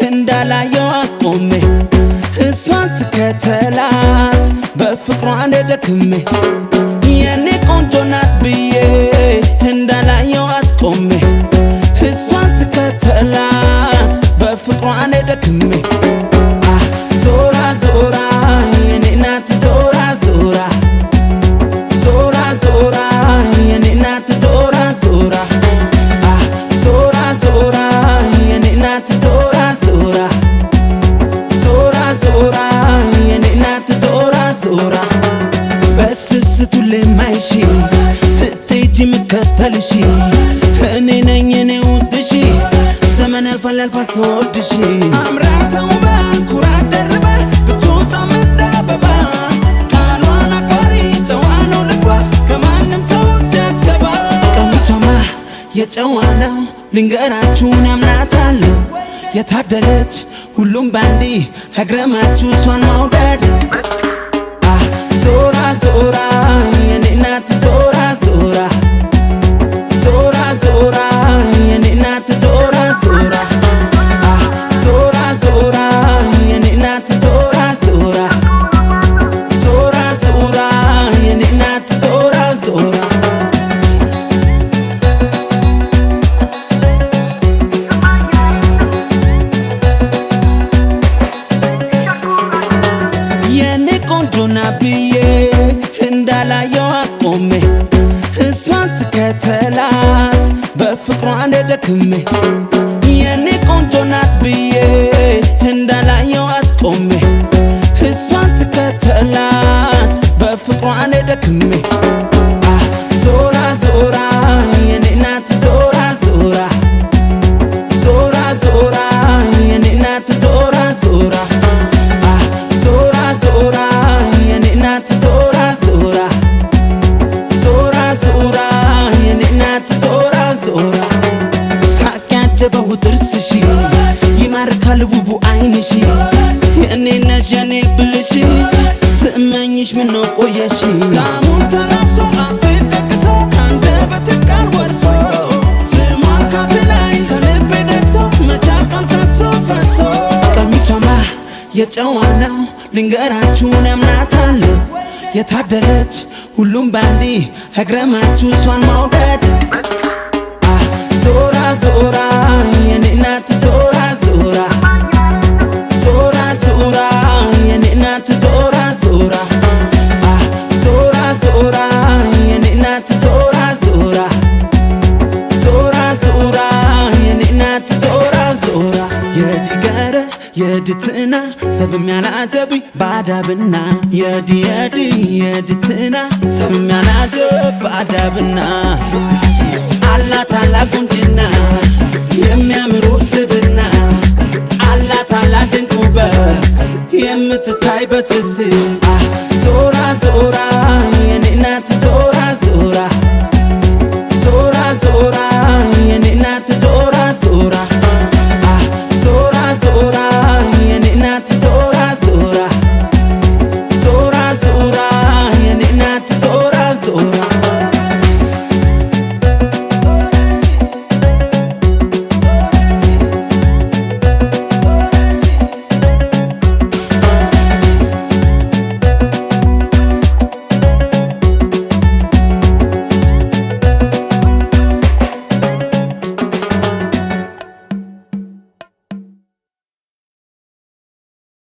እንዳላየው አቆሜ እሷን ስከተላት በፍቅሯ እንደደክሜ የኔ ቆንጆ ናት ብዬ እንዳላየው አቆሜ እሷን ስከተላት በፍቅሯ እንደደክሜ ዞራ ዞራ የኔ ናት ዞራ ዞራ ዞራ ዞራ የኔ ናት ዞራ ዞራ ዞራ ዞራ የኔ ናት ዞራ ዞራ ዞራ ዞራ የኔ ናት ዞራ ዞራ በስስቱ ለማይሽ ስትሄጂ ምከተልሽ እኔ ነኝ እኔ ውድሽ ዘመን ያልፋል ያልፋል ስወድሽ አምራተው በኩራት ደርባ ብትወጣም እንዳበባ ቃሏን አክባሪ ጨዋ ነው ልቧ ከማንም ሰው እጅ አትገባ ቀሚሷማ የጨዋ ነው ልንገራችሁን ያምናታለሁ የታደለች ሁሉም ባንዲ አግረማችሁ እሷን መውደድ ዞራ ዞራ የኔ ናት ዞራ ዞራ ዞራ ዞራ የኔ ናት ዞራ ዞራ ዞራ ዞራ የኔ ናት ዞራ ዞራ ዞራ ዞራ የኔ ናት ዞራ ዞራ ብዬ እንዳላየው አቆሜ እሷን ስከተላት በፍቅሯ እንደደክሜ የኔ ቆንጆ ናት ብዬ እንዳላየው አቆሜ እሷን ስከተላት በፍቅሯ እንደደክሜ ዞራ ዞራ የኔ ናት ዞራ ዞራ ዞራ ዞራ የኔ ናት ዞራ ዞራ ዞራ ዞራ የኔ ናት ዞራ ዞራ ዞራ ዞራ የኔ ናት ዞራ ዞራ ሳቅ ያጀበው ጥርስሽ ይማርካል ውቡ ዓይንሽ የኔ ነሽ የኔ ብልሽ ስመኝሽ ምነው ቆየሽ ላሙን ተላብሶ አሴር ደግሶ ከአንደበትሽ ቃል ወርሶ ስሟን ካፌ ላይ ከልቤ ደርሶ መቻቃል ፈሶ ፈሶ ቀሚሷማ የጨዋ ነው ልንገራችሁን ያምናታለሁ የታደለች ሁሉም ባንዲ አግረማችሁ እሷን መውደድ ዞራ ዞራ የኔ ናት ዞራ ዞራ ዞራ ዞራ የኔ ናት ዞራ ዞራ ዞራ ዞራ የኔ ናት ዞራ ዞራ ዞራ ዞራ የኔ ናት ዞራ ዞራ የዲገረ የድትና ሰብም ያላጀብ ባዳብና የድትና ሰብም ያላጀብ ባዳብና አላት አላት ቁንጅና የሚያምሩ ስብና አላት አላት ድንቅ ውበት የምትታይ በስስት ዞራ ዞራ የኔ ናት ዞራ